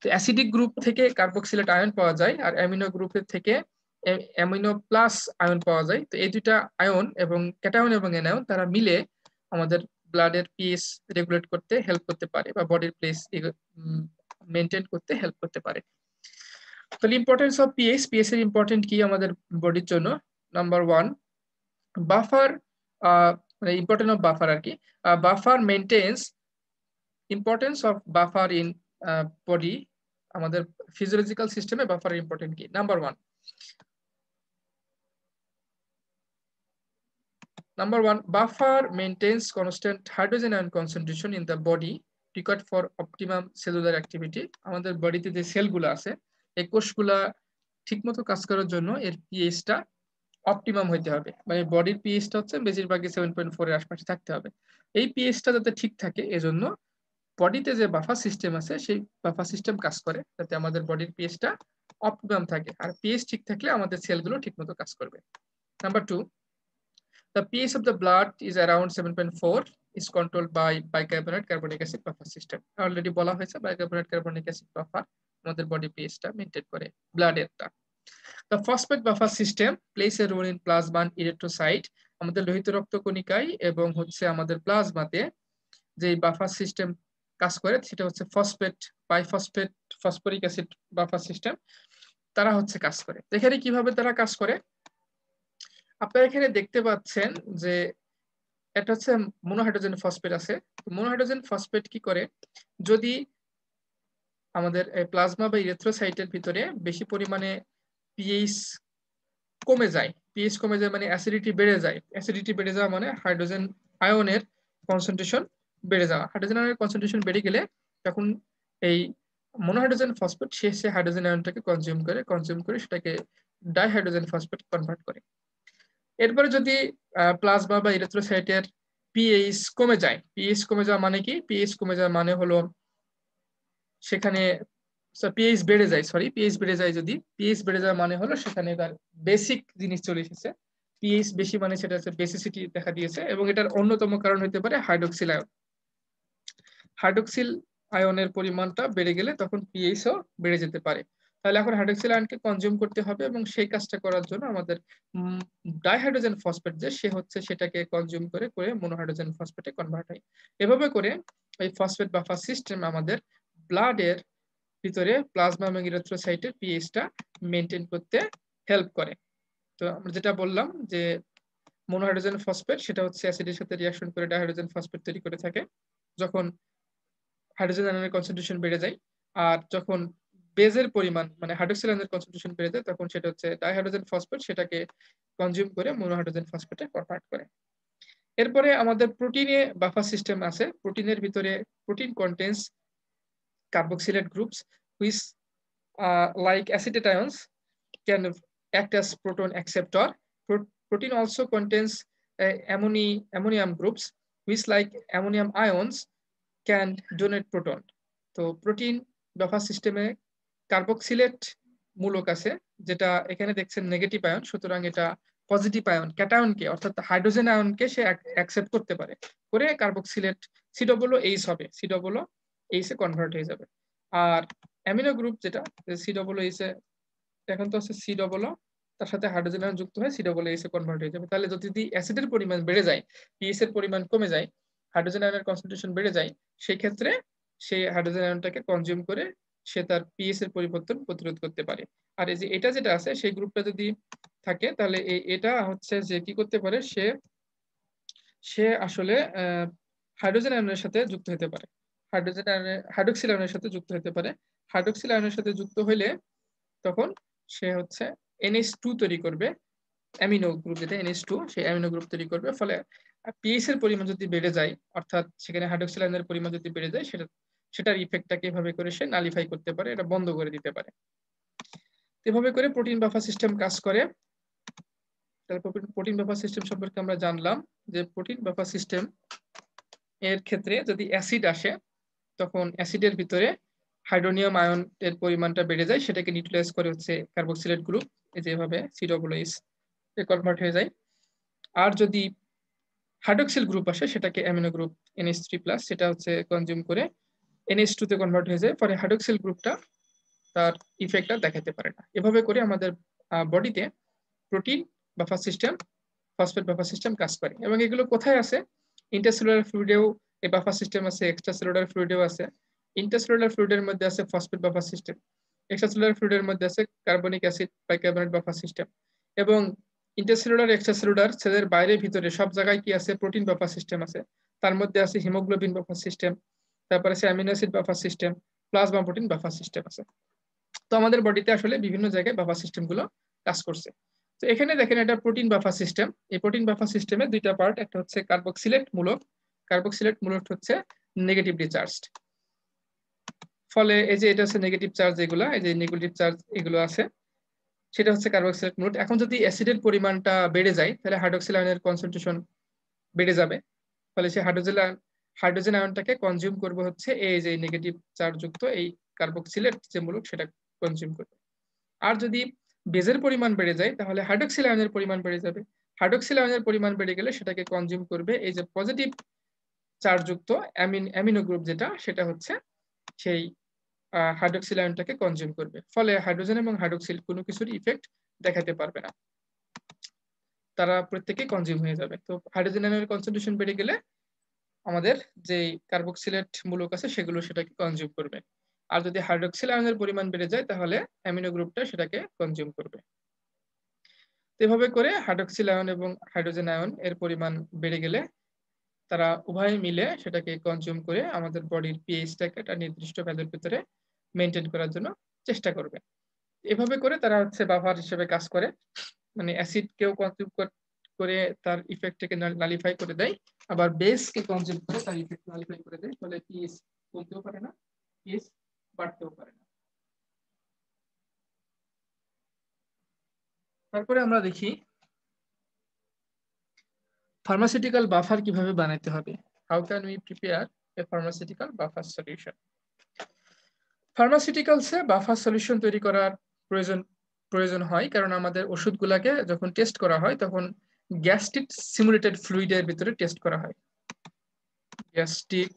তো অ্যাসিডিক গ্রুপ থেকে কার্বক্সিলেট আয়ন পাওয়া যায় আর অ্যামিনো গ্রুপের থেকে অ্যামিনো প্লাস আয়ন পাওয়া যায়। তো এই দুইটা আয়ন এবং ক্যাটায়ন এবং অ্যানায়ন তারা মিলে আমাদের ব্লাডের পিএইচ রেগুলেট করতে হেল্প করতে পারে বা বডির পিএইচ মেনটেন করতে হেল্প করতে পারে। তাহলে ইম্পর্টেন্স অফ পিএইচ, পিএইচ এর ইম্পর্টেন্ট কি আমাদের বডির জন্য? নাম্বার 1, বাফার, মানে ইম্পর্টেন্স অফ বাফার আর কি। Buffer maintains importance of buffer in body. আমাদের ফিজিওলজিক্যাল সিস্টেমে বাফার ইম্পর্টেন্ট কি? Number 1, buffer maintains constant hydrogen ion concentration in the body required for optimum cellular activity. আমাদের বডিতে যে সেলগুলো আছে, এই কোষগুলা ঠিকমতো কাজ করার জন্য এর পিএইচটা অপটিমাম হইতে হবে, মানে বডির পিএইচটা হচ্ছে বেশিরভাগই 7.4 এর আশপাশে থাকতে হবে। এই পিএইচটা যাতে ঠিক থাকে এজন্য বডিতে যে বাফার সিস্টেম আছে সেই বাফার সিস্টেম কাজ করে যাতে আমাদের বডির পিএইচটা অপটিমাম থাকে, আর পিএইচ ঠিক থাকলে আমাদের সেলগুলো ঠিকমতো কাজ করবে। Number 2, the pH of the blood is around 7.4 is controlled by bicarbonate carbonic acid buffer system. Already বলা হয়েছে bicarbonate carbonic acid buffer আমাদের বডি পিএইচটা মেইনটেইন করে ব্লাডেরটা। The phosphate buffer system plays a role in plasma and erythrocyte. আমাদের লোহিত রক্তকণিকায় এবং হচ্ছে আমাদের প্লাজমাতে যে বাফার সিস্টেম কাজ করে সেটা হচ্ছে phosphate, biphosphate, phosphoric acid buffer system, তারা হচ্ছে কাজ করে। এখানে কিভাবে তারা কাজ করে? আপনারা এখানে দেখতে পাচ্ছেন যে এটা হচ্ছে মনোহাইড্রোজেন ফসফেট আছে। মনোহাইড্রোজেন ফসফেট কি করে, যদি আমাদের প্লাজমা বা ইরিথ্রোসাইটের ভিতরে বেশি পরিমাণে পিএইচ কমে যায়, পিএইচ কমে যায় মানে অ্যাসিডিটি বেড়ে যায়, অ্যাসিডিটি বেড়ে যাওয়া মানে হাইড্রোজেন আয়নের কনসেন্ট্রেশন বেড়ে যাওয়া, হাইড্রোজেন আয়নের কনসেন্ট্রেশন বেড়ে গেলে তখন এই মনোহাইড্রোজেন ফসফেট সে হাইড্রোজেন আয়নটাকে কনজিউম করে সেটাকে ডাইহাইড্রোজেন ফসফেট কনভার্ট করে। এরপরে যদি প্লাজমা বা ইরিথ্রোসাইটের পিএইচ কমে যায়, পিএইচ কমে যাওয়া মানে কি? পিএইচ কমে যাওয়া মানে হলো সেখানে পিএইচ বেড়ে যায়, পিএইচ বেড়ে যায়, যদি পিএইচ বেড়ে যাওয়া মানে হলো সেখানে তার বেসিক জিনিস চলে এসেছে। পিএইচ বেশি মানে সেটা হচ্ছে বেসিসিটি দেখা দিয়েছে এবং এটার অন্যতম কারণ হতে পারে হাইড্রোক্সিল আয়ন। হাইড্রোক্সিল আয়নের পরিমাণটা বেড়ে গেলে তখন পিএইচও বেড়ে যেতে পারে। তাহলে এখন হাইড্রোক্সিল আয়নকে কনজিউম করতে হবে এবং সেই কাজটা করার জন্য আমাদের ডাইহাইড্রোজেন ফসফেট যে সে হচ্ছে সেটাকে কনজিউম করে করে মনোহাইড্রোজেন ফসফেটে কনভার্ট হয়। এভাবে করে এই ফসফেট বাফার সিস্টেম আমাদের ব্লাডের ভিতরে প্লাজমা এবং ইরিথ্রোসাইটের পিএইচটা মেইনটেইন করতে হেল্প করে। তো আমরা যেটা বললাম যে মনোহাইড্রোজেন ফসফেট সেটা হচ্ছে অ্যাসিডের সাথে রিঅ্যাকশন করে ডাইহাইড্রোজেন ফসফেট তৈরি করে থাকে যখন হাইড্রোজেন আয়নের কনসেন্ট্রেশন বেড়ে যায়, আর যখন বেজের পরিমাণ মানে হাইড্রক্সিল আয়নের কনসেন্ট্রেশন বেড়ে যায় তখন সেটা হচ্ছে ডাইহাইড্রোজেন ফসফেট, সেটাকে কনজিউম করে মোনোহাইড্রোজেন ফসফেটে কনভার্ট করে। এরপরে আমাদের প্রোটিনে বাফার সিস্টেম আছে। প্রোটিনের ভিতরে protein contains carboxylate groups which like acetyl can act as proton acceptor. Protein also contains ammonium groups which like ammonium ions can donate proton. তো প্রোটিন বাফার সিস্টেমে কার্বক্সিলেট মূলক আছে, যেটা এখানে দেখছেন নেগেটিভ আয়ন, সুতরাং এটা পজিটিভ আয়ন ক্যাটায়নকে অর্থাৎ হাইড্রোজেন আয়নকে সে অ্যাকসেপ্ট করতে পারে, করে কার্বক্সিলেট COOH হবে, COOH এ কনভার্ট হয়ে যাবে। আর অ্যামিনো গ্রুপ যেটা COOH এ এখন তো আছে COO, তার সাথে হাইড্রোজেন আয়ন যুক্ত হয় COOH এ কনভার্ট হয়ে যাবে। তাহলে যদি অ্যাসিডের পরিমাণ বেড়ে যায়, পিএইচ এর পরিমাণ কমে যায়, হাইড্রোজেন আয়নের কনসেন্ট্রেশন বেড়ে যায়, সেই ক্ষেত্রে সেই হাইড্রোজেন আয়নটাকে কনজিউম করে সে তার পিএইচ এর পরিবর্তন প্রতিরোধ করতে পারে। আর এই যে এটা যেটা আছে সেই গ্রুপটা যদি থাকে তাহলে এটা হচ্ছে যে কি করতে পারে, সে আসলে হাইড্রোজেন আয়নের সাথে যুক্ত হতে পারে, হাইড্রোক্সিল আয়নের সাথে যুক্ত হতে পারে। হাইড্রোক্সিল আয়নের সাথে যুক্ত হইলে তখন সে হচ্ছে NH2 তৈরি করবে, অ্যামিনো গ্রুপ যেটা NH2, সেই অ্যামিনো গ্রুপ তৈরি করবে। ফলে পিএইচ এর পরিমাণ যদি বেড়ে যায়, অর্থাৎ সেখানে হাইড্রোক্সিল আয়নের পরিমাণ যদি বেড়ে যায়, সেটার ইফেক্টটাকে এভাবে করে সে নালিফাই করতে পারে, এটা বন্ধ করে দিতে পারে। এভাবে করে প্রোটিন বাফার সিস্টেম কাজ করে। প্রোটিন বাফার সিস্টেম সম্পর্কে আমরা জানলাম যে প্রোটিন বাফার সিস্টেম এর ক্ষেত্রে যদি অ্যাসিড আসে তখন অ্যাসিডের ভিতরে হাইড্রোনিয়াম আয়ন এর পরিমাণটা বেড়ে যায়, সেটাকে নিউট্রালাইজ করে হচ্ছে কার্বক্সিলেট গ্রুপ, যেভাবে COOH এ কনভার্ট হয়ে যায়। আর যদি হাইড্রোক্সিল গ্রুপ আসে সেটাকে অ্যামিনো গ্রুপ NH3+, সেটা হচ্ছে কনজিউম করে NH2 তে কনভার্ট হয়ে যায়, পরে হাইড্রোক্সিল গ্রুপটা তার ইফেক্টটা দেখাতে পারে না। এভাবে করে আমাদের বডিতে protein buffer system, phosphate buffer system কাজ করে। এবং এগুলো কোথায় আছে? ইন্টারসেলুলার ফ্লুইডেও এই বাফার সিস্টেম আছে, এক্সট্রাসেলুলার ফ্লুইডেও আছে। ইন্টারসেলুলার ফ্লুইডের মধ্যে আছে ফসফেট বাফার সিস্টেম, এক্সট্রাসেলুলার ফ্লুইডের মধ্যে আছে carbonic acid bicarbonate buffer system. এবং ইন্টারসেলুলার, এক্সট্রাসেলুলার, সেলের বাইরে ভিতরে সব জায়গায় কি আছে? প্রোটিন বাফার সিস্টেম আছে। তার মধ্যে আছে হিমোগ্লোবিন বাফার সিস্টেম, তারপরে আছে amino acid buffer system, plasma protein buffer system আছে। তো আমাদের বডিতে আসলে বিভিন্ন জায়গায় বাফার সিস্টেম গুলো কাজ করছে। তো এখানে দেখেন এটা প্রোটিন বাফার সিস্টেম। এই প্রোটিন বাফার সিস্টেমে দুইটা পার্ট, একটা হচ্ছে কার্বক্সিলেট মূলক, কার্বক্সিলেট মূলক হচ্ছে নেগেটিভলি চার্জড। ফলে এই যে এটা হচ্ছে নেগেটিভ চার্জ, এগুলা এই যে নেগেটিভ চার্জ এগুলো আছে, সেটা হচ্ছে কার্বক্সিলেট মূলক। এখন যদি অ্যাসিডের পরিমাণটা বেড়ে যায় তাহলে হাইড্রোক্সিল আয়নের কনসেন্ট্রেশন বেড়ে যাবে, ফলে সে হাইড্রোজেন আয়নটাকে কনজিউম করবে হচ্ছে এই যে নেগেটিভ চার্জ যুক্ত এই কার্বক্সিলেট যে মূলক সেটা কনজিউম করবে। আর যদি বেজের পরিমাণ বেড়ে যায় তাহলে হাইড্রোক্সিল আয়নের পরিমাণ বেড়ে যাবে, হাইড্রোক্সিল আয়নের পরিমাণ বেড়ে গেলে সেটাকে কনজিউম করবে এই যে পজিটিভ চার্জ যুক্ত অ্যামিনো গ্রুপ যেটা, সেটা হচ্ছে সেই হাইড্রোক্সিল আয়নটাকে কনজিউম করবে। ফলে হাইড্রোজেন এবং হাইড্রোক্সিল কোনো কিছুর ইফেক্ট দেখাতে পারবে না, তারা প্রত্যেকেই কনজিউম হয়ে যাবে। তো হাইড্রোজেন আয়নের কনসেন্ট্রেশন বেড়ে গেলে আমাদের যে কার্বক্সিলেট মূলক আছে সেগুলো সেটাকে কনজিউম করবে। আর যদি হাইড্রোক্সিল আয়নের পরিমাণ বেড়ে যায় তাহলে অ্যামিনো গ্রুপটা সেটাকে কনজিউম করবে। এভাবে করে হাইড্রোক্সিল আয়ন এবং হাইড্রোজেন আয়ন এর পরিমাণ বেড়ে গেলে তারা উভয় মিলে সেটাকে কনজিউম করে আমাদের বডির পিএইচটাকে একটা নির্দিষ্ট ভ্যালুর ভিতরে মেনটেন করার জন্য চেষ্টা করবে। এভাবে করে তারা হচ্ছে বাফার হিসেবে কাজ করে, মানে অ্যাসিডকেও কনজিউম করে তার ইফেক্টটাকে নালিফাই করে দেয়, আবার বেসকে কনজিউম করে তার ইফেক্ট নালিফাই করে দেয়। ফলে পিএইচ কমতেও পারে না, পিএইচ বাড়তেও পারে না। তারপরে আমরা দেখি ফার্মাসিউটিক্যাল বাফার কিভাবে বানাইতে হবে। How can we prepare a pharmaceutical buffer solution. ফার্মাসিউটিক্যালসে বাফার সলিউশন তৈরি করার প্রয়োজন হয়, কারণ আমাদের ওষুধগুলোকে যখন টেস্ট করা হয় তখন গ্যাস্ট্রিক সিমুলেটেড ফ্লুইডের ভিতরে টেস্ট করা হয়। Gastric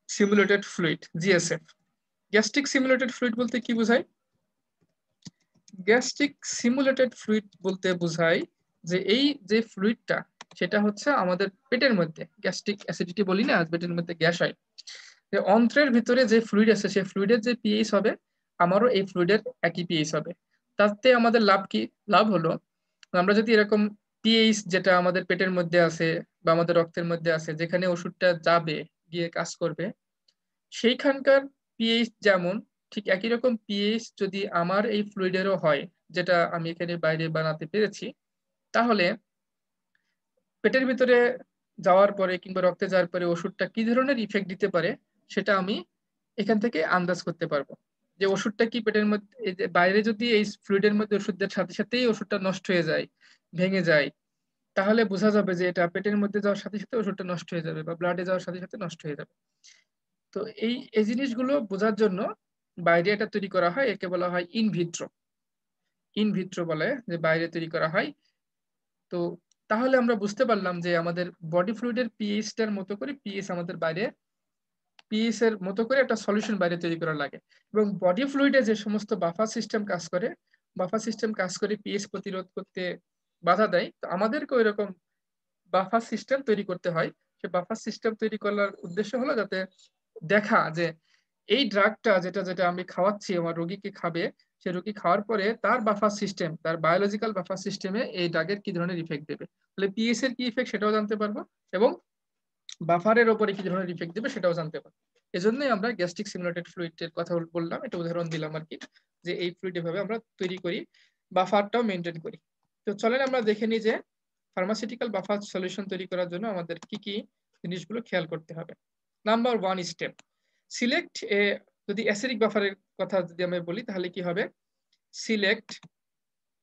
simulated fluid, GSF। Gastric simulated fluid বলতে কি বোঝায়? গ্যাস্ট্রিক সিমুলেটেড ফ্লুইড বলতে বোঝায় যে এই যে ফ্লুইডটা সেটা হচ্ছে আমাদের পেটের মধ্যে, গ্যাস্ট্রিক অ্যাসিডিটি বলি না, পেটের মধ্যে গ্যাস হয়, অন্ত্রের ভিতরে যে ফ্লুইড আছে সেই ফ্লুইডের যে পিএইচ হবে আমারও এই ফ্লুইডের একই পিএইচ হবে। তাতে আমাদের লাভ কি? লাভ হলো আমরা যদি এরকম পিএইচ যেটা আমাদের পেটের মধ্যে আছে বা আমাদের রক্তের মধ্যে আছে, যেখানে ওষুধটা যাবে গিয়ে কাজ করবে, সেইখানকার পিএইচ যেমন ঠিক একই রকম পিএইচ যদি আমার এই ফ্লুইডেরও হয়, যেটা আমি এখানে বাইরে বানাতে পেরেছি, তাহলে পেটের ভিতরে যাওয়ার পরে কিংবা রক্তে যাওয়ার পরে ওষুধটা কি ধরনের ইফেক্ট দিতে পারে সেটা আমি এখান থেকে আন্দাজ করতে পারবো। যে ওষুধটা কি পেটের মধ্যে, বাইরে যদি এই ফ্লুইডের মধ্যে ওষুধ দেওয়ার সাথে সাথেই ওষুধটা নষ্ট হয়ে যায়, ভেঙে যায়, তাহলে বোঝা যাবে যে এটা পেটের মধ্যে যাওয়ার সাথে সাথে ওষুধটা নষ্ট হয়ে যাবে বা ব্লাডে যাওয়ার সাথে সাথে নষ্ট হয়ে যাবে। তো এই এই জিনিসগুলো বোঝার জন্য বাইরে এটা তৈরি করা হয়, একে বলা হয় ইনভিট্রো। ইনভিট্রো বলে যে বাইরে তৈরি করা হয়। তো তাহলে আমরা বুঝতে পারলাম যে আমাদের বডি ফ্লুইডের পিএইচটার মতো করে পিএইচ আমাদের বাইরে, পিএইচ এর মতো করে একটা সলিউশন বাইরে তৈরি করা লাগে। এবং বডি ফ্লুইডে যে সমস্ত বাফার সিস্টেম কাজ করে, বাফার সিস্টেম কাজ করে পিএইচ প্রতিরোধ করতে বাধা দেয়, তো আমাদেরকে ওইরকম বাফার সিস্টেম তৈরি করতে হয়। সে বাফার সিস্টেম তৈরি করার উদ্দেশ্য হলো যাতে দেখা যে এই ড্রাগটা যেটা যেটা আমি খাওয়াচ্ছি আমার রোগীকে খাবে, সে রোগী খাওয়ার পরে তার বাফার সিস্টেম, তার বায়োলজিক্যাল বাফার সিস্টেমে এই ড্রাগের কি ধরনের ইফেক্ট দেবে, তাহলে পিএস এর কি ইফেক্ট সেটাও জানতে পারবো, এবং বাফারের ওপরে কি ধরনের ইফেক্ট দেবে সেটাও জানতে পারবো। এজন্যই আমরা গ্যাস্ট্রিক সিমুলেটেড ফ্লুইডের কথা বললাম, এটা উদাহরণ দিলাম আর কি, যে এই ফ্লুইড এভাবে আমরা তৈরি করি, বাফারটাও মেনটেন করি। তো চলেন আমরা দেখে নিই যে ফার্মাসিউটিক্যাল বাফার সলিউশন তৈরি করার জন্য আমাদের কি কি জিনিসগুলো খেয়াল করতে হবে। নাম্বার 1 স্টেপ, সিলেক্ট এ, যদি অ্যাসিডিক বাফারের কথা যদি আমি বলি তাহলে কি হবে, select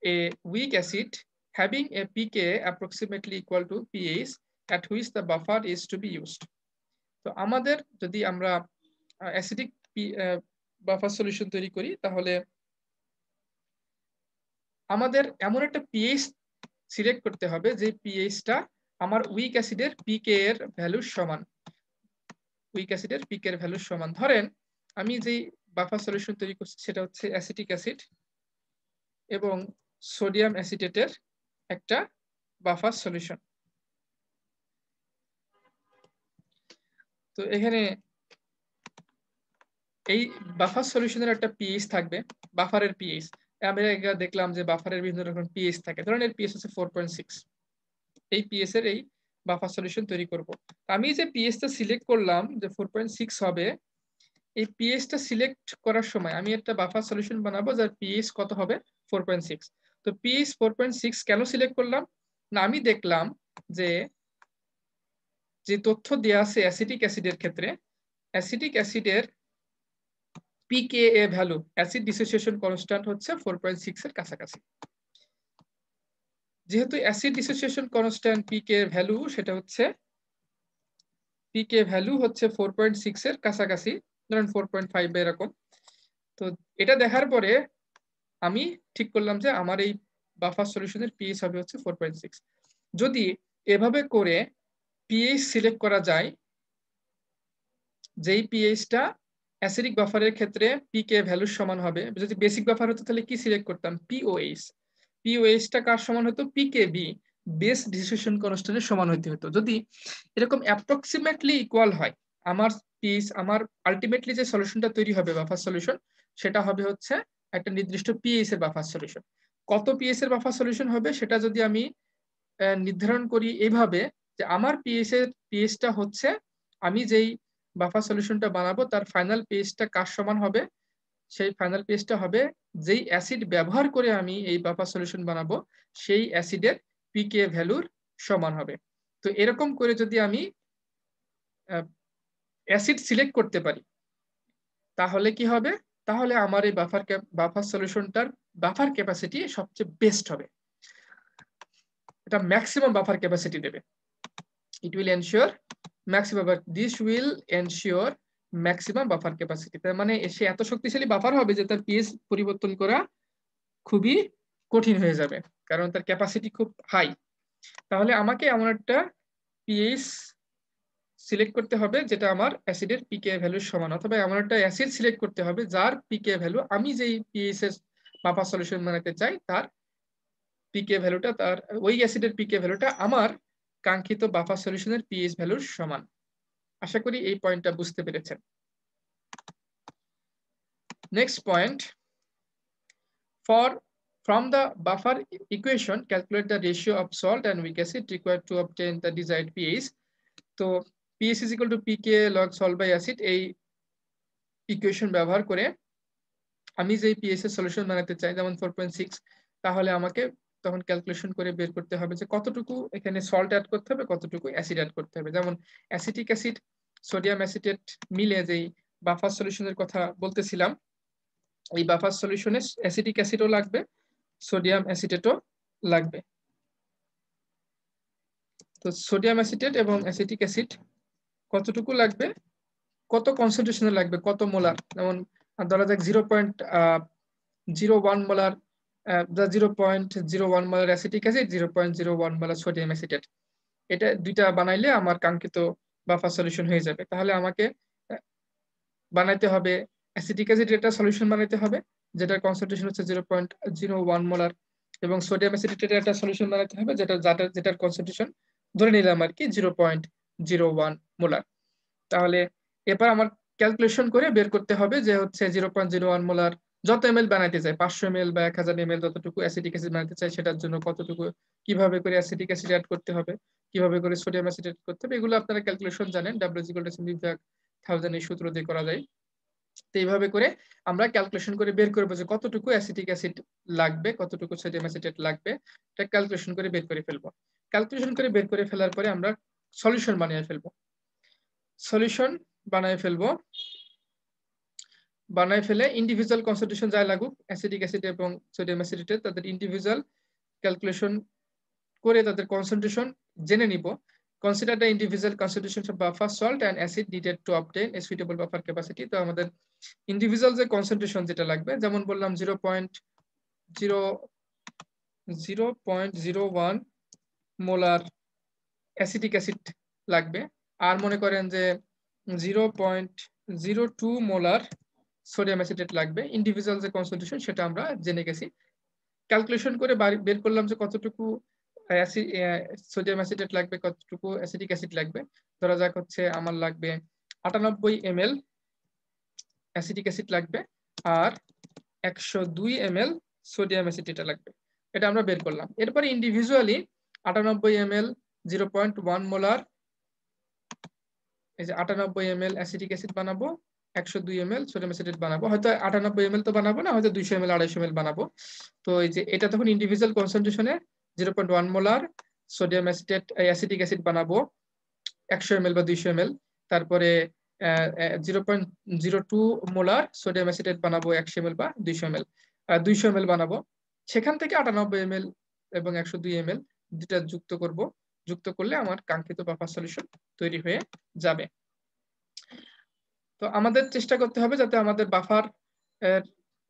A week acid having a pKa approximately equal to pH at which the buffer is to be used. তো আমাদের যদি আমরা অ্যাসিডিক বাফার সলিউশন তৈরি করি তাহলে আমাদের এমন একটা পিএইচ সিলেক্ট করতে হবে যে পিএইচটা আমার উইক অ্যাসিডের পিকে এর ভ্যালুর সমান। উইক অ্যাসিডের পিকে এর ভ্যালুর সমান। ধরেন আমি যেই বাফার সলিউশন তৈরি করছি সেটা হচ্ছে অ্যাসিটিক অ্যাসিড এবং সোডিয়াম অ্যাসিটেটের একটা বাফার সলিউশন। তো এখানে এই বাফার সলিউশনের একটা পিএইচ থাকবে, বাফারের পিএইচ। আমরা দেখলাম যে বাফারের বিভিন্ন রকম পিএইচ থাকে, ধরেন এর পিএইচ হচ্ছে 4.6। এই পিএইচ এর এই বাফার সলিউশন তৈরি করব। আমি যে পিএইচটা সিলেক্ট করলাম যে 4.6 হবে, এই পিএইচটা সিলেক্ট করার সময় আমি একটা বাফার সলিউশন বানাবো যার পিএইচ কত হবে 4.6। তো পিএইচ 4.6 কেন সিলেক্ট করলাম না, আমি দেখলাম যে যে তথ্য দেয়া আছে অ্যাসিটিক অ্যাসিডের ক্ষেত্রে, অ্যাসিটিক অ্যাসিডের পিকেএ ভ্যালু, অ্যাসিড ডিসোসিয়েশন কনস্ট্যান্ট হচ্ছে 4.6 এর কাছাকাছি। যেহেতু অ্যাসিড ডিসোসিয়েশন কনস্ট্যান্ট পিকে ভ্যালু সেটা হচ্ছে পিকে ভ্যালু হচ্ছে 4.6 এর কাছাকাছি, ধরেন 4.5 এরকম। তো এটা দেখার পরে আমি ঠিক করলাম যে আমার এই বাফার সলিউশনের পিএইচ হবে হচ্ছে 4.6। যদি এভাবে করে পিএইচ সিলেক্ট করা যায় যেই পিএইচটা অ্যাসিডিক বাফারের ক্ষেত্রে পিকে ভ্যালুর সমান হবে, যদি বেসিক বাফার হতো তাহলে কি সিলেক্ট করতাম, পিওএইচ। পিওএইচটা কার সমান হতো, পিকেবি, বেস ডিসোসিয়েশন কনস্ট্যান্টের সমান হতে হতো। যদি এরকম অ্যাপ্রক্সিমেটলি ইকুয়াল হয় আমার পিএইচ, আমার আলটিমেটলি যে সলিউশনটা তৈরি হবে বাফার সলিউশন সেটা হবে হচ্ছে একটা নির্দিষ্ট পিএইচ এর বাফার সলিউশন। কত পিএইচ এর বাফার সলিউশন হবে সেটা যদি আমি নির্ধারণ করি এইভাবে যে আমার পিএইচটা হচ্ছে আমি যেই বাফার সলিউশনটা বানাবো তার ফাইনাল পিএইচটা কার সমান হবে, সেই ফাইনাল পিএইচটা হবে যেই অ্যাসিড ব্যবহার করে আমি এই বাফার সলিউশন বানাবো সেই অ্যাসিডের পিকে ভ্যালুর সমান হবে। তো এরকম করে যদি আমি অ্যাসিড সিলেক্ট করতে পারি তাহলে কি হবে, তাহলে আমার এই বাফার সলিউশনটার বাফার ক্যাপাসিটি সবচেয়ে বেস্ট হবে, এটা ম্যাক্সিমাম বাফার ক্যাপাসিটি দেবে। It will ensure maximum, but this will ensure maximum buffer capacity। তার মানে সে এত শক্তিশালী বাফার হবে যে তার পিএইচ পরিবর্তন করা খুবই কঠিন হয়ে যাবে, কারণ তার ক্যাপাসিটি খুব হাই। তাহলে আমাকে এমন একটা পিএইচ সিলেক্ট করতে হবে যেটা আমার অ্যাসিডের পিকে ভ্যালুর সমান, অথবা এমন একটা অ্যাসিড সিলেক্ট করতে হবে যার পিকে ভ্যালু আমি যেই পিএইচ এর বাফার সলিউশন বানাতে চাই তার পিকে ভ্যালুটা, তার ওই অ্যাসিডের পিকে ভ্যালুটা আমার কাঙ্ক্ষিত বাফার সলিউশনের পিএইচ ভ্যালুর সমান। আশা করি এই পয়েন্টটা বুঝতে পেরেছেন। Next point, from the buffer equation calculate the ratio of salt and weak acid required to obtain the desired pH। তো pH is equal to pK log salt by acid, এই ইকুয়েশন ব্যবহার করে আমি যে পিএইচ এর সলিউশন বানাতে চাই যেমন 4.6, তাহলে আমাকে তখন ক্যালকুলেশন করে বের করতে হবে যে কতটুকু এখানে সল্ট অ্যাড করতে হবে, কতটুকু অ্যাসিড অ্যাড করতে হবে। যেমন অ্যাসিটিক অ্যাসিড সোডিয়াম অ্যাসিটেট মিলে যেই বাফার সলিউশনের কথা বলতেছিলাম, এই বাফার সলিউশনে অ্যাসিটিক অ্যাসিডও লাগবে, সোডিয়াম অ্যাসিটেটও লাগবে। তো সোডিয়াম অ্যাসিটেট এবং অ্যাসিটিক অ্যাসিড কতটুকু লাগবে, কত কনসেন্ট্রেশনে লাগবে, কত মোলার, যেমন ধরা যাক 0.01 molar, 0.01 molar acetic acid, 0.01 molar sodium acetate, এটা দুইটা বানাইলে আমার কাঙ্ক্ষিত বাফার সলিউশন হয়ে যাবে। তাহলে আমাকে বানাইতে হবে অ্যাসিটিক অ্যাসিডের একটা সলিউশন বানাইতে হবে যেটার কনসেন্ট্রেশন হচ্ছে 0.01 মোলার, এবং সোডিয়াম অ্যাসিটেটের একটা সলিউশন বানাইতে হবে যেটার কনসেন্ট্রেশন ধরে নিলাম আর কি 0.01 মোলার। তাহলে এবার আমার ক্যালকুলেশন করে বের করতে হবে যে হচ্ছে 0.01 মোলার যত এমএল বানাইতে চাই, 500 এমএল বা 1000 এমএল যতটুকু অ্যাসিটিক অ্যাসিড বানাইতে চাই, সেটার জন্য কতটুকু, কিভাবে করে অ্যাসিটিক অ্যাসিড অ্যাড করতে হবে, কিভাবে করে সোডিয়াম অ্যাসিড অ্যাড করতে হবে, এগুলো আপনারা ক্যালকুলেশন জানেন, W=1000 এই সূত্র দিয়ে করা যায়। তো এইভাবে করে আমরা ক্যালকুলেশন করে বের করবো যে কতটুকু অ্যাসিটিক অ্যাসিড লাগবে, কতটুকু সোডিয়াম অ্যাসিটেট লাগবে, এটা ক্যালকুলেশন করে বের করে ফেলবো। ক্যালকুলেশন করে বের করে ফেলার পরে আমরা সলিউশন বানিয়ে ফেলবো। সলিউশন বানায় ফেলবো, বানায় ফেলে ইন্ডিভিজুয়াল কনসেন্ট্রেশন যাই লাগুক অ্যাসিটিক অ্যাসিড এবং সোডিয়াম অ্যাসিটেট, তাদের ইন্ডিভিজুয়াল ক্যালকুলেশন করে তাদের কনসেন্ট্রেশন জেনে নিব। Consider the individual concentration of buffer salt and acid needed to obtain a suitable buffer capacity. তো আমাদের ইন্ডিভিজুয়াল যে কনসেন্ট্রেশন যেটা লাগবে, যেমন বললাম 0.01 মোলার অ্যাসিটিক অ্যাসিড লাগবে, আর মনে করেন যে 0.02 মোলার সোডিয়াম অ্যাসিটেট লাগবে। ইন্ডিভিজুয়াল যে কনসেন্ট্রেশন সেটা আমরা জেনে গেছি, ক্যালকুলেশন করে বের করলাম যে কতটুকু সোডিয়াম অ্যাসিটেট লাগবে, কতটুকু অ্যাসিটিক অ্যাসিড লাগবে। ধরা যাক হচ্ছে আমার লাগবে 98 ml অ্যাসিটিক অ্যাসিড লাগবে আর 102 ml সোডিয়াম অ্যাসিটেট লাগবে, এটা আমরা বের করলাম। এরপরে ইন্ডিভিজুয়ালি 98 ml 0.1 মোলার, এই যে 98 ml অ্যাসিটিক অ্যাসিড বানাবো, 102 ml সোডিয়াম অ্যাসিটেট বানাবো, হয়তো 98 ml তো বানাবো না, হয়তো 200 ml 250 ml বানাবো। তো এই যে এটা তখন ইন্ডিভিজুয়াল কনসেন্ট্রেশনে 0.1 molar sodium acetate acetic acid বানাবো 100 ml বা 200 ml, তারপরে 0.02 মোলার সোডিয়াম অ্যাসিটেট বানাবো 100 ml বা 200 ml, 200 ml বানাবো। সেখান থেকে 98 ml এবং 102 ml দুটা যুক্ত করব, যুক্ত করলে আমার কাঙ্ক্ষিত বাফার সলিউশন তৈরি হয়ে যাবে। তো আমাদের চেষ্টা করতে হবে যাতে আমাদের বাফার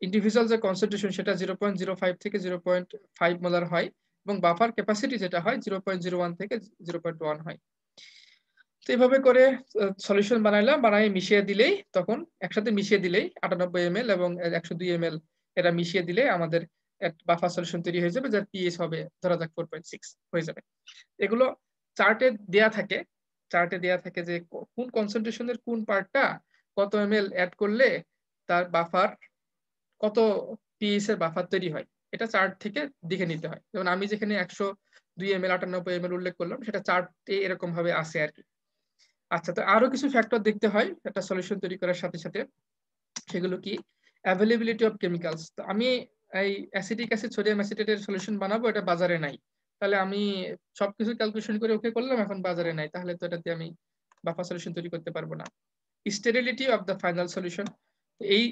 ইন্ডিভিজুয়াল যে কনসেন্ট্রেশন সেটা 0.05 থেকে 0.5 মোলার হয়, এবং বাফার ক্যাপাসিটি যেটা হয় 0.01 থেকে 0.1 হয়। তো এইভাবে করে সলিউশন বানাইলাম, বানাই মিশিয়ে দিলেই, তখন একসাথে মিশিয়ে দিলেই 98 ml এবং 102 ml এরা মিশিয়ে দিলে আমাদের বাফার সলিউশন তৈরি হয়ে যাবে, যার পিএইচ হবে ধরা যাক 4.6 হয়ে যাবে। এগুলো চার্টে দেয়া থাকে, চার্টে দেয়া থাকে যে কোন কনসেন্ট্রেশনের কোন পার্টটা কত ml অ্যাড করলে তার বাফার কত পিএইচ এর বাফার তৈরি হয়, এটা চার্ট থেকে দেখে নিতে হয়। যেমন আমি যেখানে 102 ml 98 ml উল্লেখ করলাম, সেটা চার্টে এরকম ভাবে আছে আর কি। আচ্ছা, তো আরো কিছু ফ্যাক্টর দেখতে হয় একটা সলিউশন তৈরি করার সাথে সাথে, সেগুলো কি? Availability of chemicals. তো আমি এই অ্যাসিটিক অ্যাসিড সোডিয়াম অ্যাসিটেটের সলিউশন বানাবো, এটা বাজারে নাই, তাহলে আমি সবকিছু ক্যালকুলেশন করে ওকে করলাম, এখন বাজারে নাই, তাহলে তো এটা দিয়ে আমি বাফার সলিউশন তৈরি করতে পারবো না। Sterility of the final solution. এই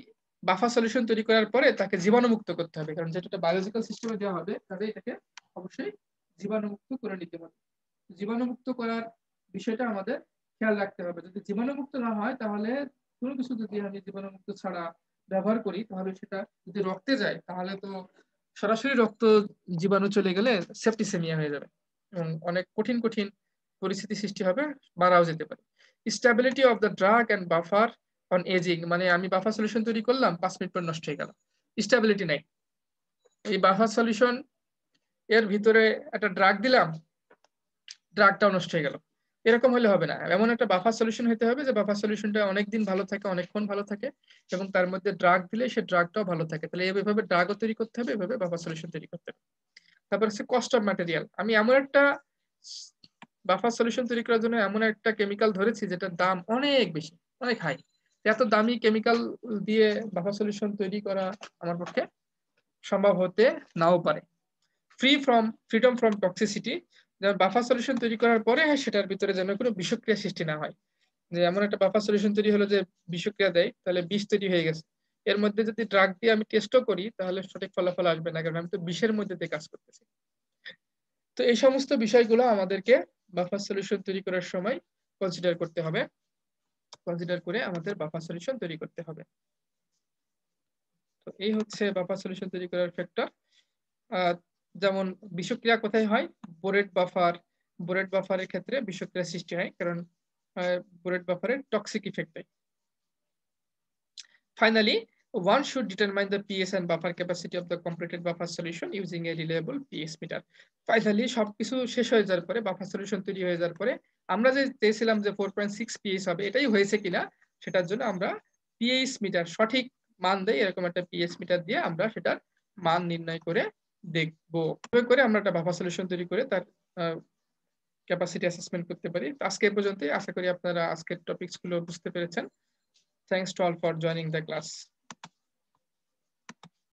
বাফার সলিউশন তৈরি করার পরে তাকে জীবাণুমুক্ত করতে হবে, কারণ যেটা বায়োলজিক্যাল সিস্টেমে দেওয়া হবে তাহলে এটাকে অবশ্যই জীবাণুমুক্ত করে নিতে হবে। জীবাণুমুক্ত করার বিষয়টা আমাদের খেয়াল রাখতে হবে। যদি জীবাণুমুক্ত না হয়, তাহলে কোনো কিছু যদি আমি জীবাণুমুক্ত ছাড়া ব্যবহার করি, তাহলে সেটা যদি রক্তে যায়, তাহলে তো সরাসরি রক্ত জীবাণু চলে গেলে সেপ্টিসেমিয়া হয়ে যাবে এবং অনেক কঠিন কঠিন পরিস্থিতি সৃষ্টি হবে, মারাও যেতে পারে। Stability of the drug and buffer on ageing, মানে আমি বাফার সলিউশন তৈরি করলাম, 5 মিনিট পর নষ্ট হয়ে গেল, স্টেবিলিটি নাই। এই বাফার সলিউশন এর ভিতরে একটা ড্রাগ দিলাম, ড্রাগটাও নষ্ট হয়ে গেল, এরকম হলে হবে না। এমন একটা বাফার সলিউশন হতে হবে যে বাফার সলিউশনটা অনেকদিন ভালো থাকে, অনেকক্ষণ ভালো থাকে, এবং তার মধ্যে ড্রাগ দিলে সে ড্রাগটাও ভালো থাকে। তাহলে এইভাবে ড্রাগও তৈরি করতে হবে, এভাবে বাফার সলিউশন তৈরি করতে হবে। তারপর হচ্ছে কস্ট অফ ম্যাটেরিয়াল। আমি এমন একটা বাফার সলিউশন তৈরি করার জন্য এমন একটা কেমিক্যাল ধরেছি যেটার দাম অনেক বেশি, অনেক হাই, এত দামি কেমিক্যাল দিয়ে বাফার সলিউশন তৈরি করা আমার পক্ষে সম্ভব হতে নাও পারে। ফ্রিডম ফ্রম টক্সিসিটি, যেমন বাফার সলিউশন তৈরি করার পরে সেটার ভিতরে যেন কোনো বিষক্রিয়া সৃষ্টি না হয়। যে এমন একটা বাফার সলিউশন তৈরি হলো যে বিষক্রিয়া দেয়, তাহলে বিষ তৈরি হয়ে গেছে। এর মধ্যে যদি ড্রাগ দিয়ে আমি টেস্টও করি তাহলে সঠিক ফলাফল আসবে না, কারণ আমি তো বিষের মধ্যে দিয়ে কাজ করতেছি। তো এই সমস্ত বিষয়গুলো আমাদেরকে বাফার সলিউশন তৈরি করার সময় কনসিডার করতে হবে, কনসিডার করে আমাদের বাফার সলিউশন তৈরি করতে হবে। তো এই হচ্ছে বাফার সলিউশন তৈরি করার ফ্যাক্টর। যেমন বিষক্রিয়া কোথায় হয়? বোরেট বাফারের ক্ষেত্রে বিষক্রিয়া সৃষ্টি হয়, কারণ বোরেট বাফারের টক্সিক ইফেক্ট হয়। Finally, one should determine the pH and buffer capacity of the completed buffer solution using a reliable pH meter. Finally, সবকিছু শেষ হয়ে যাওয়ার পরে, বাফার সলিউশন তৈরি হয়ে যাওয়ার পরে আমরা যে চেয়েছিলাম যে 4.6 pH হবে, এটাই হয়েছে কিনা সেটার জন্য আমরা pH মিটার সঠিক মান দেই, এরকম একটা pH মিটার দিয়ে আমরা সেটার মান নির্ণয় করে দেখব। এভাবে করে আমরা একটা বাফার সলিউশন তৈরি করে তার ক্যাপাসিটি অ্যাসেসমেন্ট করতে পারি। আজকে এই পর্যন্তই। আশা করি আপনারা আজকের টপিকস গুলো বুঝতে পেরেছেন। Thanks to all for joining the class.